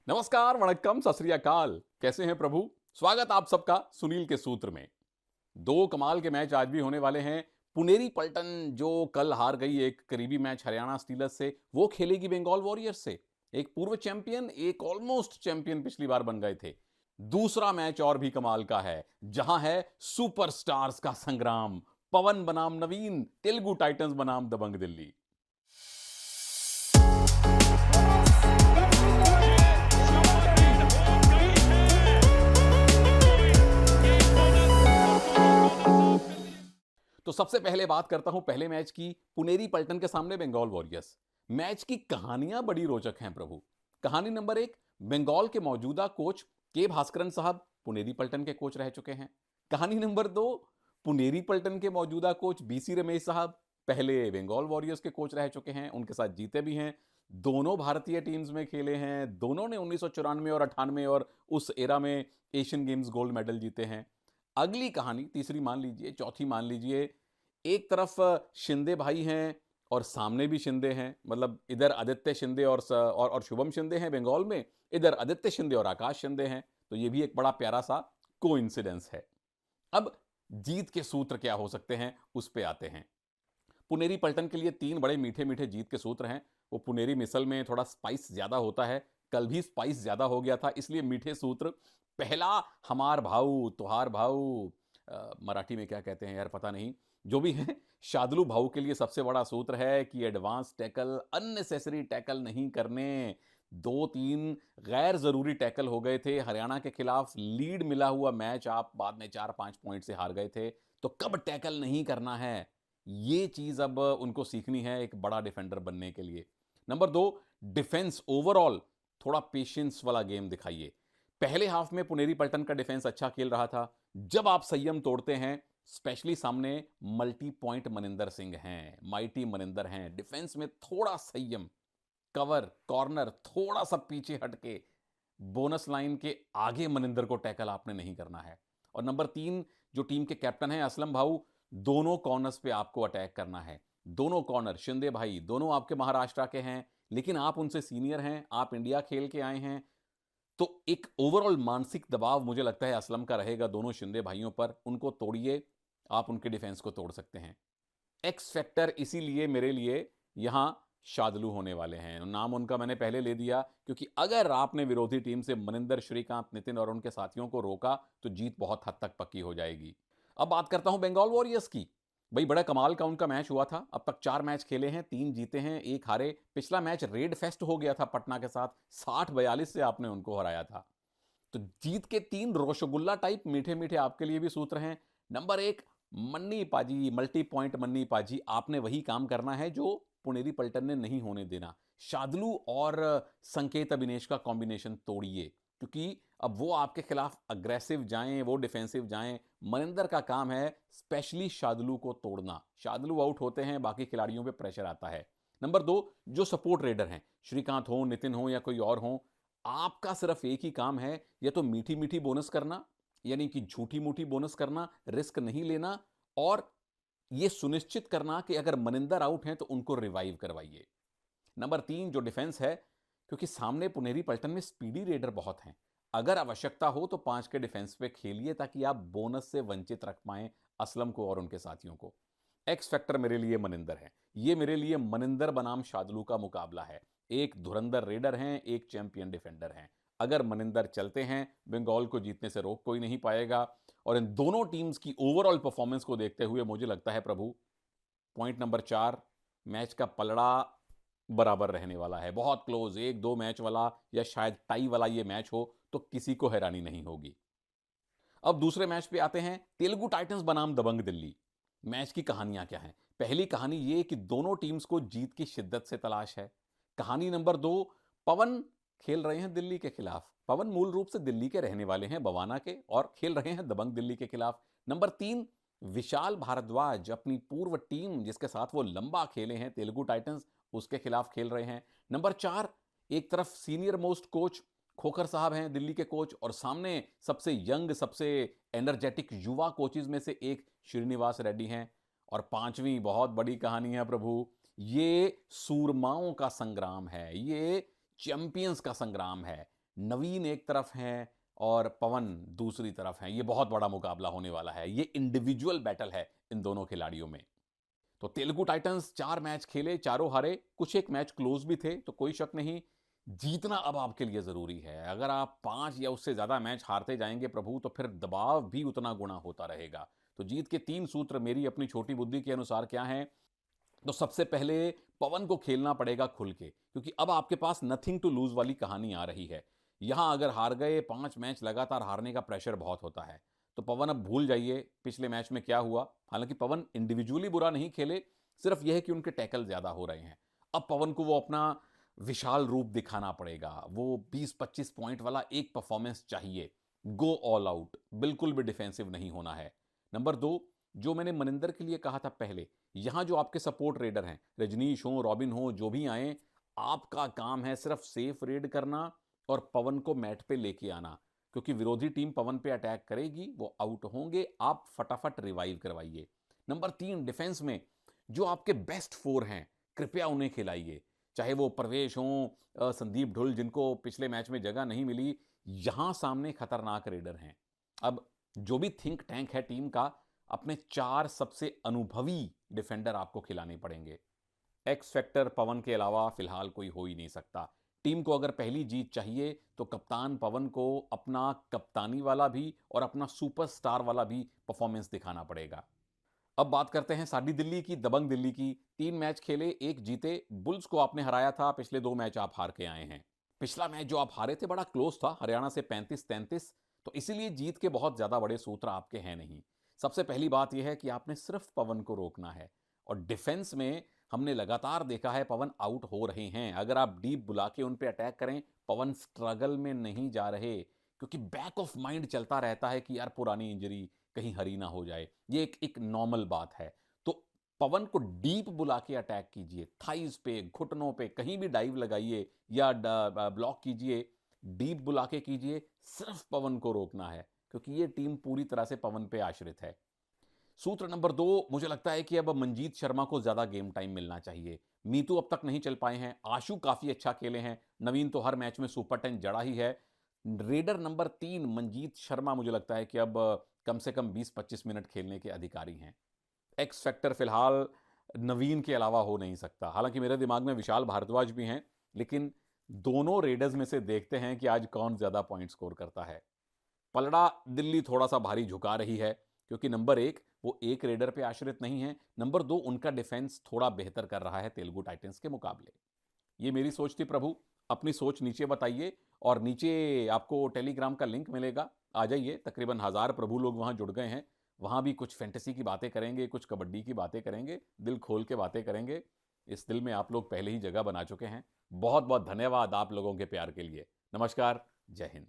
नमस्कार, वणक्कम, सत श्री अकाल। कैसे हैं प्रभु? स्वागत आप सबका सुनील के सूत्र में। दो कमाल के मैच आज भी होने वाले हैं। पुनेरी पलटन जो कल हार गई एक करीबी मैच हरियाणा स्टीलर्स से, वो खेलेगी बंगाल वॉरियर्स से। एक पूर्व चैंपियन, एक ऑलमोस्ट चैंपियन पिछली बार बन गए थे। दूसरा मैच और भी कमाल का है, जहां है सुपरस्टार्स का संग्राम। पवन बनाम नवीन, तेलुगु टाइटंस बनाम दबंग दिल्ली। तो सबसे पहले बात करता हूं पहले मैच की, पुनेरी पलटन के सामने बंगाल वॉरियर्स। मैच की कहानियां बड़ी रोचक हैं प्रभु। कहानी नंबर एक, बंगाल के मौजूदा कोच के भास्करन साहब पुनेरी पलटन के कोच रह चुके हैं। कहानी नंबर दो, पुनेरी पलटन के मौजूदा कोच बीसी रमेश साहब पहले बंगाल वॉरियर्स के कोच रह चुके हैं, उनके साथ जीते भी हैं। दोनों भारतीय टीम्स में खेले हैं, दोनों ने 1994 और 98 और उस एरा में एशियन गेम्स गोल्ड मेडल जीते हैं। अगली कहानी, तीसरी मान लीजिए, चौथी मान लीजिए, एक तरफ शिंदे भाई हैं और सामने भी शिंदे हैं। मतलब इधर आदित्य शिंदे और शुभम शिंदे हैं बंगाल में, इधर आदित्य शिंदे और आकाश शिंदे हैं। तो ये भी एक बड़ा प्यारा सा कोइंसिडेंस है। अब जीत के सूत्र क्या हो सकते हैं, उस पे आते हैं। पुनेरी पलटन के लिए तीन बड़े मीठे मीठे जीत के सूत्र हैं। वो पुनेरी मिसल में थोड़ा स्पाइस ज्यादा होता है, कल भी स्पाइस ज्यादा हो गया था, इसलिए मीठे सूत्र। पहला, हमार भाऊ तुहार भाऊ, मराठी में क्या कहते हैं यार पता नहीं, जो भी है, शादलू भाऊ के लिए सबसे बड़ा सूत्र है कि एडवांस टैकल, अननेसेसरी टैकल नहीं करने। दो तीन गैर जरूरी टैकल हो गए थे हरियाणा के खिलाफ, लीड मिला हुआ मैच, आप बाद में 4-5 पॉइंट से हार गए थे। तो कब टैकल नहीं करना है, ये चीज अब उनको सीखनी है एक बड़ा डिफेंडर बनने के लिए। नंबर दो, डिफेंस ओवरऑल थोड़ा पेशेंस वाला गेम दिखाइए। पहले हाफ में पुनेरी पलटन का डिफेंस अच्छा खेल रहा था। जब आप संयम तोड़ते हैं, स्पेशली सामने मल्टी पॉइंट मनिंदर सिंह हैं, माइटी मनिंदर हैं, डिफेंस में थोड़ा संयम, कवर कॉर्नर थोड़ा सा पीछे हटके, बोनस लाइन के आगे मनिंदर को टैकल आपने नहीं करना है। और नंबर तीन, जो टीम के कैप्टन हैं असलम भाऊ, दोनों कॉर्नर्स पे आपको अटैक करना है। दोनों कॉर्नर, शिंदे भाई दोनों आपके महाराष्ट्र के हैं, लेकिन आप उनसे सीनियर हैं, आप इंडिया खेल के आए हैं। तो एक ओवरऑल मानसिक दबाव मुझे लगता है असलम का रहेगा दोनों शिंदे भाइयों पर। उनको तोड़िए, आप उनके डिफेंस को तोड़ सकते हैं। एक्स फैक्टर इसीलिए मेरे लिए यहां शादलू होने वाले हैं। नाम उनका मैंने पहले ले दिया, क्योंकि अगर आपने विरोधी टीम से मनिंदर, श्रीकांत, नितिन और उनके साथियों को रोका तो जीत बहुत हद तक पक्की हो जाएगी। अब बात करता हूं बंगाल वॉरियर्स की। भाई बड़ा कमाल का उनका मैच हुआ था। अब तक 4 मैच खेले हैं, 3 जीते हैं, 1 हारे। पिछला मैच रेड फेस्ट हो गया था पटना के साथ, 60-42 से आपने उनको हराया था। तो जीत के 3 रोशगुल्ला टाइप मीठे मीठे आपके लिए भी सूत्र हैं। नंबर एक, मन्नी पाजी, मल्टी पॉइंट मन्नी पाजी, आपने वही काम करना है जो पुनेरी पलटन ने नहीं होने देना। शादलू और संकेत अभिनेश का कॉम्बिनेशन तोड़िए, क्योंकि अब वो आपके खिलाफ अग्रेसिव जाएं, वो डिफेंसिव जाएं। मनिंदर का काम है स्पेशली शादलू को तोड़ना। शादलू आउट होते हैं, बाकी खिलाड़ियों पे प्रेशर आता है। नंबर दो, जो सपोर्ट रेडर हैं, श्रीकांत हो, नितिन हो या कोई और हो, आपका सिर्फ एक ही काम है, या तो मीठी मीठी बोनस करना, यानी कि झूठी मूठी बोनस करना, रिस्क नहीं लेना, और यह सुनिश्चित करना कि अगर मनिंदर आउट हैं तो उनको रिवाइव करवाइए। नंबर तीन, जो डिफेंस है, क्योंकि सामने पुनेरी पलटन में स्पीडी रेडर बहुत हैं, अगर आवश्यकता हो तो 5 के डिफेंस पे खेलिए ताकि आप बोनस से वंचित रख पाएं असलम को और उनके साथियों को। एक्स फैक्टर मेरे लिए मनिंदर है। ये मेरे लिए मनिंदर बनाम शादलू का मुकाबला है। एक धुरंधर रेडर हैं, एक चैंपियन डिफेंडर हैं। अगर मनिंदर चलते हैं, बंगाल को जीतने से रोक कोई नहीं पाएगा। और इन दोनों टीम्स की ओवरऑल परफॉर्मेंस को देखते हुए मुझे लगता है प्रभु, पॉइंट नंबर 4, मैच का पलड़ा बराबर रहने वाला है, बहुत क्लोज, 1-2 मैच वाला या शायद टाई वाला ये मैच हो तो किसी को हैरानी नहीं होगी। अब दूसरे मैच पे आते हैं, तेलुगु टाइटंस बनाम दबंग दिल्ली। मैच की कहानियां क्या हैं? पहली कहानी ये कि दोनों टीम्स को जीत की शिद्दत से तलाश है। कहानी नंबर 2, पवन खेल रहे हैं दिल्ली के खिलाफ। पवन मूल रूप से दिल्ली के रहने वाले हैं, बवाना के, और खेल रहे हैं दबंग दिल्ली के खिलाफ। नंबर 3, विशाल भारद्वाज अपनी पूर्व टीम जिसके साथ वो लंबा खेले हैं तेलुगु टाइटंस, उसके खिलाफ खेल रहे हैं। नंबर 4, एक तरफ सीनियर मोस्ट कोच खोखर साहब हैं दिल्ली के कोच, और सामने सबसे यंग, सबसे एनर्जेटिक युवा कोचेज में से एक श्रीनिवास रेड्डी हैं। और पांचवी बहुत बड़ी कहानी है प्रभु, ये सूरमाओं का संग्राम है, ये चैंपियंस का संग्राम है। नवीन एक तरफ हैं और पवन दूसरी तरफ हैं। ये बहुत बड़ा मुकाबला होने वाला है। ये इंडिविजुअल बैटल है इन दोनों खिलाड़ियों में। तो तेलुगु टाइटंस 4 मैच खेले, चारों हारे, कुछ एक मैच क्लोज भी थे, तो कोई शक नहीं, जीतना अब आपके लिए ज़रूरी है। अगर आप 5 या उससे ज़्यादा मैच हारते जाएंगे प्रभु, तो फिर दबाव भी उतना गुना होता रहेगा। तो जीत के 3 सूत्र मेरी अपनी छोटी बुद्धि के अनुसार क्या हैं? तो सबसे पहले पवन को खेलना पड़ेगा खुल के, क्योंकि अब आपके पास नथिंग टू लूज वाली कहानी आ रही है। यहां अगर हार गए, 5 मैच लगातार हारने का प्रेशर बहुत होता है। तो पवन अब भूल जाइए पिछले मैच में क्या हुआ। हालांकि पवन इंडिविजुअली बुरा नहीं खेले, सिर्फ यह है कि उनके टैकल ज्यादा हो रहे हैं। अब पवन को वो अपना विशाल रूप दिखाना पड़ेगा। वो 20-25 पॉइंट वाला एक परफॉर्मेंस चाहिए। गो ऑल आउट, बिल्कुल भी डिफेंसिव नहीं होना है। नंबर 2, जो मैंने मनिंदर के लिए कहा था पहले, यहां जो आपके सपोर्ट रेडर हैं, रजनीश हो, रॉबिन हो, जो भी आए, आपका काम है सिर्फ सेफ रेड करना और पवन को मैट पे लेके आना। क्योंकि विरोधी टीम पवन पे अटैक करेगी, वो आउट होंगे, आप फटाफट रिवाइव करवाइए। नंबर 3, डिफेंस में जो आपके बेस्ट 4 हैं, कृपया उन्हें खिलाइए। चाहे वो प्रवेश हो, संदीप ढुल, जिनको पिछले मैच में जगह नहीं मिली, यहां सामने खतरनाक रेडर हैं। अब जो भी थिंक टैंक है टीम का, अपने 4 सबसे अनुभवी डिफेंडर आपको खिलाने पड़ेंगे। एक्स फैक्टर पवन के अलावा फिलहाल कोई हो ही नहीं सकता। टीम को अगर पहली जीत चाहिए, तो कप्तान पवन को अपना कप्तानी वाला भी और अपना सुपरस्टार वाला भी परफॉर्मेंस दिखाना पड़ेगा। अब बात करते हैं साडी दिल्ली की, दबंग दिल्ली की। 3 मैच खेले, 1 जीते। बुल्स को आपने हराया था, पिछले 2 मैच आप हार के आए हैं। पिछला मैच जो आप हारे थे बड़ा क्लोज था, हरियाणा से 35-33। तो इसीलिए जीत के बहुत ज्यादा बड़े सूत्र आपके हैं नहीं। सबसे पहली बात यह है कि आपने सिर्फ पवन को रोकना है। और डिफेंस में हमने लगातार देखा है पवन आउट हो रहे हैं। अगर आप डीप बुला के उन पे अटैक करें, पवन स्ट्रगल में नहीं जा रहे, क्योंकि बैक ऑफ माइंड चलता रहता है कि यार पुरानी इंजरी कहीं हरी ना हो जाए। ये एक नॉर्मल बात है। तो पवन को डीप बुला के अटैक कीजिए, थाइज पे, घुटनों पे, कहीं भी डाइव लगाइए या ब्लॉक कीजिए, डीप बुला के कीजिए। सिर्फ पवन को रोकना है, क्योंकि ये टीम पूरी तरह से पवन पे आश्रित है। सूत्र नंबर 2, मुझे लगता है कि अब मंजीत शर्मा को ज्यादा गेम टाइम मिलना चाहिए। मीतू अब तक नहीं चल पाए हैं, आशु काफी अच्छा खेले हैं, नवीन तो हर मैच में सुपर 10 जड़ा ही है। रेडर नंबर 3 मंजीत शर्मा मुझे लगता है कि अब कम से कम 20-25 मिनट खेलने के अधिकारी हैं। एक्स फैक्टर फिलहाल नवीन के अलावा हो नहीं सकता। हालांकि मेरे दिमाग में विशाल भारद्वाज भी हैं, लेकिन दोनों रेडर्स में से देखते हैं कि आज कौन ज्यादा पॉइंट स्कोर करता है। पलड़ा दिल्ली थोड़ा सा भारी झुका रही है, क्योंकि नंबर 1 वो एक रेडर पे आश्रित नहीं है, नंबर 2 उनका डिफेंस थोड़ा बेहतर कर रहा है तेलुगु टाइटंस के मुकाबले। ये मेरी सोच थी प्रभु। अपनी सोच नीचे बताइए, और नीचे आपको टेलीग्राम का लिंक मिलेगा, आ जाइए। तकरीबन 1000 प्रभु लोग वहां जुड़ गए हैं। वहां भी कुछ फैंटेसी की बातें करेंगे, कुछ कबड्डी की बातें करेंगे, दिल खोल के बातें करेंगे। इस दिल में आप लोग पहले ही जगह बना चुके हैं। बहुत बहुत धन्यवाद आप लोगों के प्यार के लिए। नमस्कार, जय हिंद।